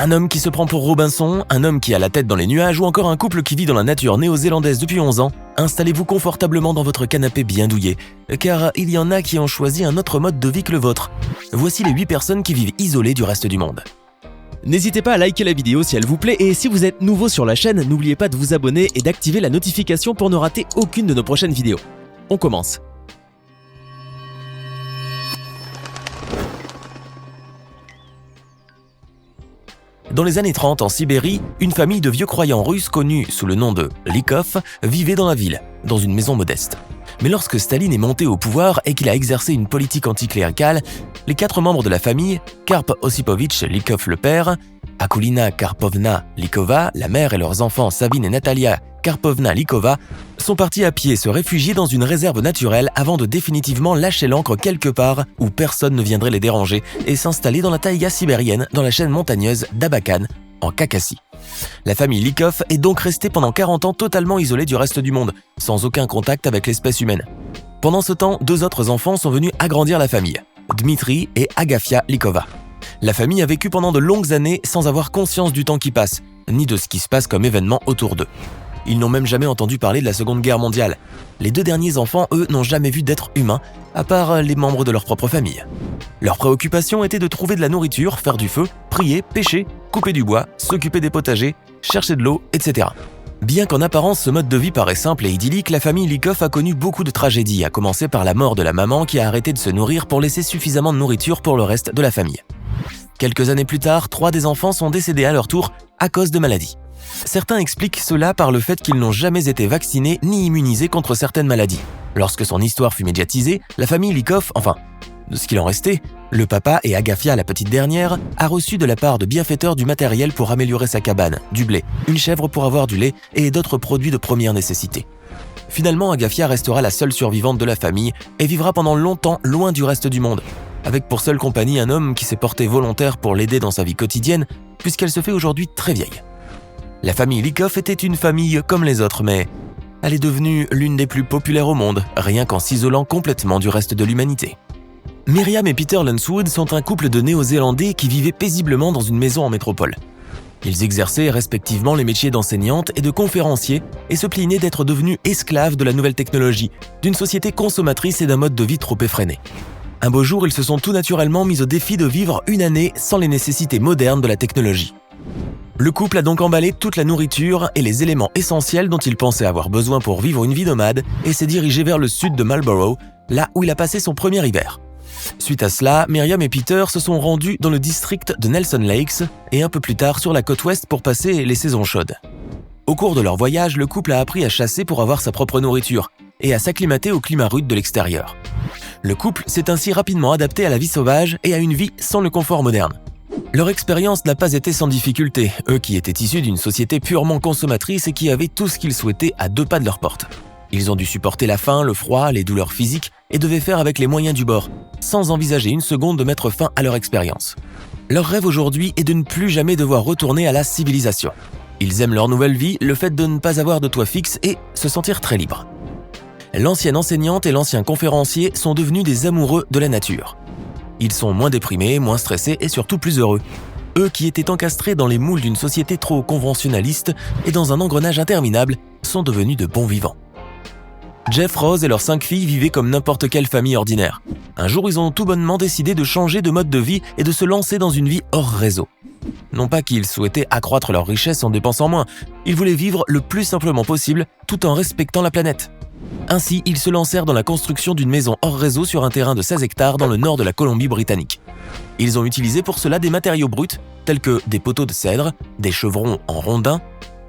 Un homme qui se prend pour Robinson, un homme qui a la tête dans les nuages ou encore un couple qui vit dans la nature néo-zélandaise depuis 11 ans, installez-vous confortablement dans votre canapé bien douillet, car il y en a qui ont choisi un autre mode de vie que le vôtre. Voici les 8 personnes qui vivent isolées du reste du monde. N'hésitez pas à liker la vidéo si elle vous plaît et si vous êtes nouveau sur la chaîne, n'oubliez pas de vous abonner et d'activer la notification pour ne rater aucune de nos prochaines vidéos. On commence. Dans les années 30, en Sibérie, une famille de vieux croyants russes connue sous le nom de Likov vivait dans la ville, dans une maison modeste. Mais lorsque Staline est monté au pouvoir et qu'il a exercé une politique anticléricale, les 4 membres de la famille, Karp Osipovitch Likov le père, Akulina Karpovna Likova, la mère et leurs enfants Sabine et Natalia Karpovna Likova, sont partis à pied se réfugier dans une réserve naturelle avant de définitivement lâcher l'ancre quelque part où personne ne viendrait les déranger et s'installer dans la taïga sibérienne dans la chaîne montagneuse d'Abakan, en Khakassie. La famille Likov est donc restée pendant 40 ans totalement isolée du reste du monde, sans aucun contact avec l'espèce humaine. Pendant ce temps, 2 autres enfants sont venus agrandir la famille, Dmitri et Agafia Likova. La famille a vécu pendant de longues années sans avoir conscience du temps qui passe, ni de ce qui se passe comme événement autour d'eux. Ils n'ont même jamais entendu parler de la Seconde Guerre mondiale. Les 2 derniers enfants, eux, n'ont jamais vu d'êtres humains, à part les membres de leur propre famille. Leur préoccupation était de trouver de la nourriture, faire du feu, prier, pêcher, couper du bois, s'occuper des potagers, chercher de l'eau, etc. Bien qu'en apparence ce mode de vie paraît simple et idyllique, la famille Likov a connu beaucoup de tragédies, à commencer par la mort de la maman qui a arrêté de se nourrir pour laisser suffisamment de nourriture pour le reste de la famille. Quelques années plus tard, 3 des enfants sont décédés à leur tour à cause de maladies. Certains expliquent cela par le fait qu'ils n'ont jamais été vaccinés ni immunisés contre certaines maladies. Lorsque son histoire fut médiatisée, la famille Likov, enfin, de ce qu'il en restait, le papa et Agafia, la petite dernière, a reçu de la part de bienfaiteurs du matériel pour améliorer sa cabane, du blé, une chèvre pour avoir du lait et d'autres produits de première nécessité. Finalement, Agafia restera la seule survivante de la famille et vivra pendant longtemps loin du reste du monde, avec pour seule compagnie un homme qui s'est porté volontaire pour l'aider dans sa vie quotidienne, puisqu'elle se fait aujourd'hui très vieille. La famille Likov était une famille comme les autres, mais elle est devenue l'une des plus populaires au monde, rien qu'en s'isolant complètement du reste de l'humanité. Miriam et Peter Lunswood sont un couple de Néo-Zélandais qui vivaient paisiblement dans une maison en métropole. Ils exerçaient respectivement les métiers d'enseignante et de conférencier et se plaignaient d'être devenus esclaves de la nouvelle technologie, d'une société consommatrice et d'un mode de vie trop effréné. Un beau jour, ils se sont tout naturellement mis au défi de vivre une année sans les nécessités modernes de la technologie. Le couple a donc emballé toute la nourriture et les éléments essentiels dont il pensait avoir besoin pour vivre une vie nomade et s'est dirigé vers le sud de Marlborough, là où il a passé son premier hiver. Suite à cela, Miriam et Peter se sont rendus dans le district de Nelson Lakes et un peu plus tard sur la côte ouest pour passer les saisons chaudes. Au cours de leur voyage, le couple a appris à chasser pour avoir sa propre nourriture et à s'acclimater au climat rude de l'extérieur. Le couple s'est ainsi rapidement adapté à la vie sauvage et à une vie sans le confort moderne. Leur expérience n'a pas été sans difficulté, eux qui étaient issus d'une société purement consommatrice et qui avaient tout ce qu'ils souhaitaient à 2 pas de leur porte. Ils ont dû supporter la faim, le froid, les douleurs physiques et devaient faire avec les moyens du bord, sans envisager une seconde de mettre fin à leur expérience. Leur rêve aujourd'hui est de ne plus jamais devoir retourner à la civilisation. Ils aiment leur nouvelle vie, le fait de ne pas avoir de toit fixe et se sentir très libres. L'ancienne enseignante et l'ancien conférencier sont devenus des amoureux de la nature. Ils sont moins déprimés, moins stressés et surtout plus heureux. Eux qui étaient encastrés dans les moules d'une société trop conventionnaliste et dans un engrenage interminable, sont devenus de bons vivants. Jeff, Rose et leurs 5 filles vivaient comme n'importe quelle famille ordinaire. Un jour, ils ont tout bonnement décidé de changer de mode de vie et de se lancer dans une vie hors réseau. Non pas qu'ils souhaitaient accroître leur richesse en dépensant moins, ils voulaient vivre le plus simplement possible tout en respectant la planète. Ainsi, ils se lancèrent dans la construction d'une maison hors réseau sur un terrain de 16 hectares dans le nord de la Colombie-Britannique. Ils ont utilisé pour cela des matériaux bruts tels que des poteaux de cèdre, des chevrons en rondins,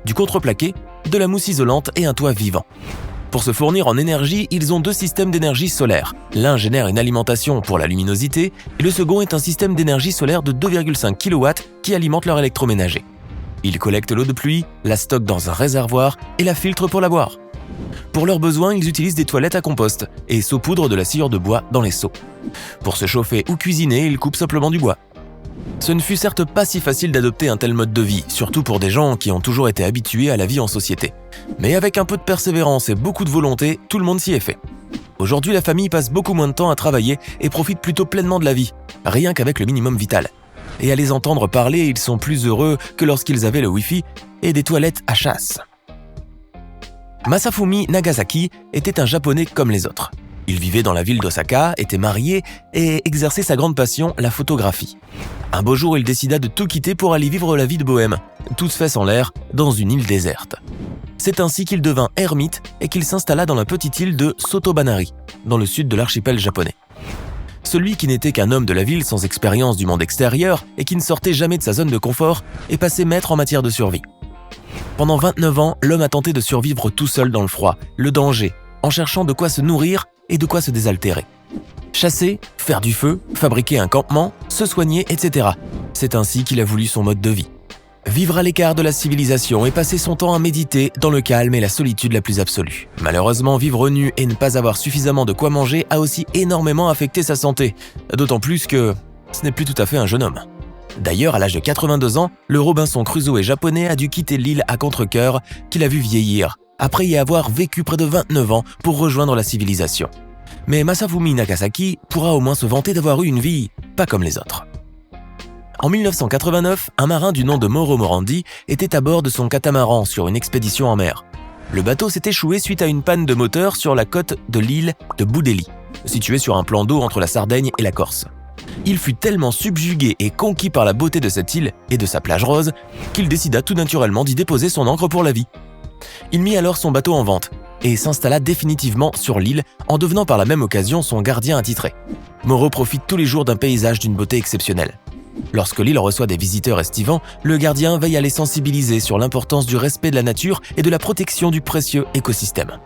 du contreplaqué, de la mousse isolante et un toit vivant. Pour se fournir en énergie, ils ont 2 systèmes d'énergie solaire. L'un génère une alimentation pour la luminosité et le second est un système d'énergie solaire de 2,5 kW qui alimente leur électroménager. Ils collectent l'eau de pluie, la stockent dans un réservoir et la filtrent pour la boire. Pour leurs besoins, ils utilisent des toilettes à compost et saupoudrent de la sciure de bois dans les seaux. Pour se chauffer ou cuisiner, ils coupent simplement du bois. Ce ne fut certes pas si facile d'adopter un tel mode de vie, surtout pour des gens qui ont toujours été habitués à la vie en société. Mais avec un peu de persévérance et beaucoup de volonté, tout le monde s'y est fait. Aujourd'hui, la famille passe beaucoup moins de temps à travailler et profite plutôt pleinement de la vie, rien qu'avec le minimum vital. Et à les entendre parler, ils sont plus heureux que lorsqu'ils avaient le Wi-Fi et des toilettes à chasse. Masafumi Nagasaki était un Japonais comme les autres. Il vivait dans la ville d'Osaka, était marié et exerçait sa grande passion, la photographie. Un beau jour, il décida de tout quitter pour aller vivre la vie de bohème, toutes fesses en l'air, dans une île déserte. C'est ainsi qu'il devint ermite et qu'il s'installa dans la petite île de Sotobanari, dans le sud de l'archipel japonais. Celui qui n'était qu'un homme de la ville sans expérience du monde extérieur et qui ne sortait jamais de sa zone de confort est passé maître en matière de survie. Pendant 29 ans, l'homme a tenté de survivre tout seul dans le froid, le danger, en cherchant de quoi se nourrir et de quoi se désaltérer. Chasser, faire du feu, fabriquer un campement, se soigner, etc. C'est ainsi qu'il a voulu son mode de vie. Vivre à l'écart de la civilisation et passer son temps à méditer dans le calme et la solitude la plus absolue. Malheureusement, vivre nu et ne pas avoir suffisamment de quoi manger a aussi énormément affecté sa santé, d'autant plus que ce n'est plus tout à fait un jeune homme. D'ailleurs, à l'âge de 82 ans, le Robinson Crusoe japonais a dû quitter l'île à contre-cœur qu'il a vu vieillir, après y avoir vécu près de 29 ans pour rejoindre la civilisation. Mais Masafumi Nagasaki pourra au moins se vanter d'avoir eu une vie pas comme les autres. En 1989, un marin du nom de Mauro Morandi était à bord de son catamaran sur une expédition en mer. Le bateau s'est échoué suite à une panne de moteur sur la côte de l'île de Boudeli, située sur un plan d'eau entre la Sardaigne et la Corse. Il fut tellement subjugué et conquis par la beauté de cette île et de sa plage rose qu'il décida tout naturellement d'y déposer son ancre pour la vie. Il mit alors son bateau en vente et s'installa définitivement sur l'île en devenant par la même occasion son gardien attitré. Mauro profite tous les jours d'un paysage d'une beauté exceptionnelle. Lorsque l'île reçoit des visiteurs estivants, le gardien veille à les sensibiliser sur l'importance du respect de la nature et de la protection du précieux écosystème.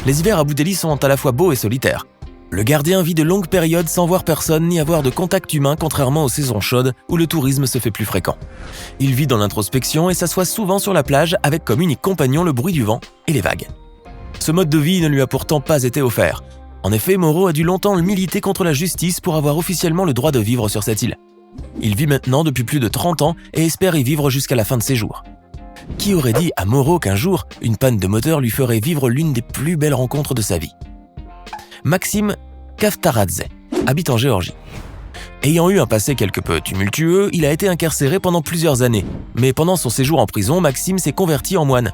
Les hivers à Boudeli sont à la fois beaux et solitaires. Le gardien vit de longues périodes sans voir personne ni avoir de contact humain contrairement aux saisons chaudes où le tourisme se fait plus fréquent. Il vit dans l'introspection et s'assoit souvent sur la plage avec comme unique compagnon le bruit du vent et les vagues. Ce mode de vie ne lui a pourtant pas été offert. En effet, Mauro a dû longtemps militer contre la justice pour avoir officiellement le droit de vivre sur cette île. Il vit maintenant depuis plus de 30 ans et espère y vivre jusqu'à la fin de ses jours. Qui aurait dit à Mauro qu'un jour, une panne de moteur lui ferait vivre l'une des plus belles rencontres de sa vie? Maxime Kaftaradze habite en Géorgie. Ayant eu un passé quelque peu tumultueux, il a été incarcéré pendant plusieurs années. Mais pendant son séjour en prison, Maxime s'est converti en moine.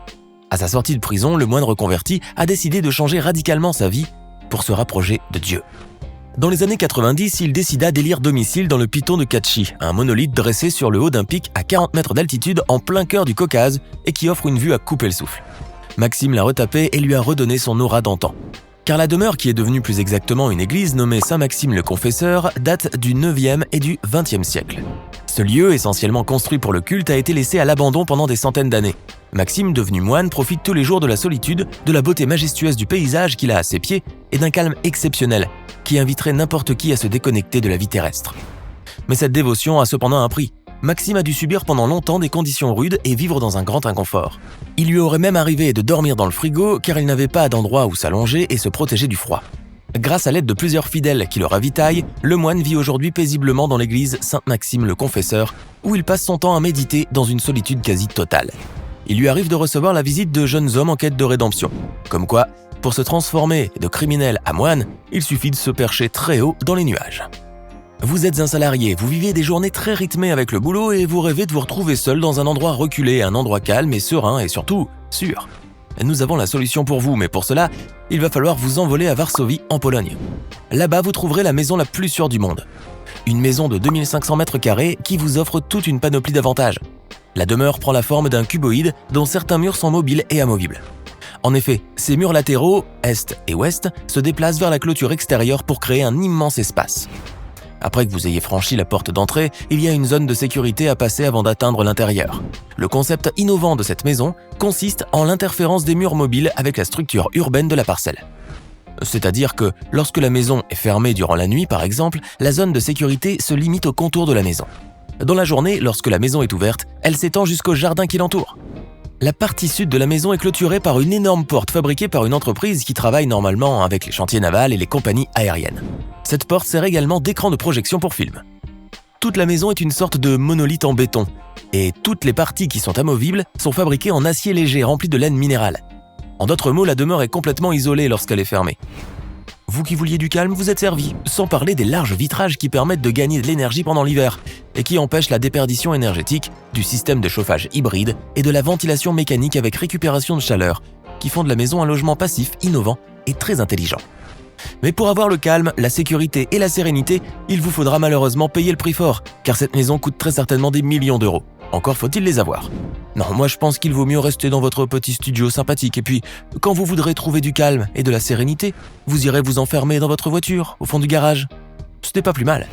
À sa sortie de prison, le moine reconverti a décidé de changer radicalement sa vie pour se rapprocher de Dieu. Dans les années 90, il décida d'élire domicile dans le piton de Kachi, un monolithe dressé sur le haut d'un pic à 40 mètres d'altitude en plein cœur du Caucase et qui offre une vue à couper le souffle. Maxime l'a retapé et lui a redonné son aura d'antan. Car la demeure, qui est devenue plus exactement une église nommée Saint-Maxime le Confesseur, date du 9e et du 20e siècle. Ce lieu, essentiellement construit pour le culte, a été laissé à l'abandon pendant des centaines d'années. Maxime, devenu moine, profite tous les jours de la solitude, de la beauté majestueuse du paysage qu'il a à ses pieds et d'un calme exceptionnel qui inviterait n'importe qui à se déconnecter de la vie terrestre. Mais cette dévotion a cependant un prix. Maxime a dû subir pendant longtemps des conditions rudes et vivre dans un grand inconfort. Il lui aurait même arrivé de dormir dans le frigo car il n'avait pas d'endroit où s'allonger et se protéger du froid. Grâce à l'aide de plusieurs fidèles qui le ravitaillent, le moine vit aujourd'hui paisiblement dans l'église Saint-Maxime le Confesseur, où il passe son temps à méditer dans une solitude quasi totale. Il lui arrive de recevoir la visite de jeunes hommes en quête de rédemption. Comme quoi, pour se transformer de criminel à moine, il suffit de se percher très haut dans les nuages. Vous êtes un salarié, vous vivez des journées très rythmées avec le boulot et vous rêvez de vous retrouver seul dans un endroit reculé, un endroit calme et serein et surtout sûr. Nous avons la solution pour vous, mais pour cela, il va falloir vous envoler à Varsovie, en Pologne. Là-bas, vous trouverez la maison la plus sûre du monde. Une maison de 2500 mètres carrés qui vous offre toute une panoplie d'avantages. La demeure prend la forme d'un cuboïde dont certains murs sont mobiles et amovibles. En effet, ces murs latéraux, est et ouest, se déplacent vers la clôture extérieure pour créer un immense espace. Après que vous ayez franchi la porte d'entrée, il y a une zone de sécurité à passer avant d'atteindre l'intérieur. Le concept innovant de cette maison consiste en l'interférence des murs mobiles avec la structure urbaine de la parcelle. C'est-à-dire que lorsque la maison est fermée durant la nuit, par exemple, la zone de sécurité se limite au contour de la maison. Dans la journée, lorsque la maison est ouverte, elle s'étend jusqu'au jardin qui l'entoure. La partie sud de la maison est clôturée par une énorme porte fabriquée par une entreprise qui travaille normalement avec les chantiers navals et les compagnies aériennes. Cette porte sert également d'écran de projection pour film. Toute la maison est une sorte de monolithe en béton, et toutes les parties qui sont amovibles sont fabriquées en acier léger rempli de laine minérale. En d'autres mots, la demeure est complètement isolée lorsqu'elle est fermée. Vous qui vouliez du calme, vous êtes servi, sans parler des larges vitrages qui permettent de gagner de l'énergie pendant l'hiver et qui empêchent la déperdition énergétique, du système de chauffage hybride et de la ventilation mécanique avec récupération de chaleur, qui font de la maison un logement passif, innovant et très intelligent. Mais pour avoir le calme, la sécurité et la sérénité, il vous faudra malheureusement payer le prix fort, car cette maison coûte très certainement des millions d'euros. Encore faut-il les avoir. Non, moi je pense qu'il vaut mieux rester dans votre petit studio sympathique et puis, quand vous voudrez trouver du calme et de la sérénité, vous irez vous enfermer dans votre voiture, au fond du garage. Ce n'est pas plus mal.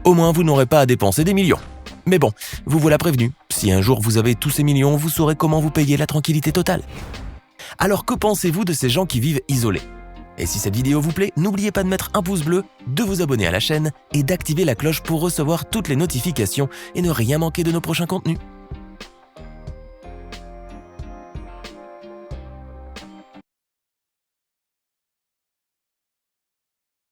Au moins vous n'aurez pas à dépenser des millions. Mais bon, vous voilà prévenu. Si un jour vous avez tous ces millions, vous saurez comment vous payer la tranquillité totale. Alors que pensez-vous de ces gens qui vivent isolés ? Et si cette vidéo vous plaît, n'oubliez pas de mettre un pouce bleu, de vous abonner à la chaîne et d'activer la cloche pour recevoir toutes les notifications et ne rien manquer de nos prochains contenus.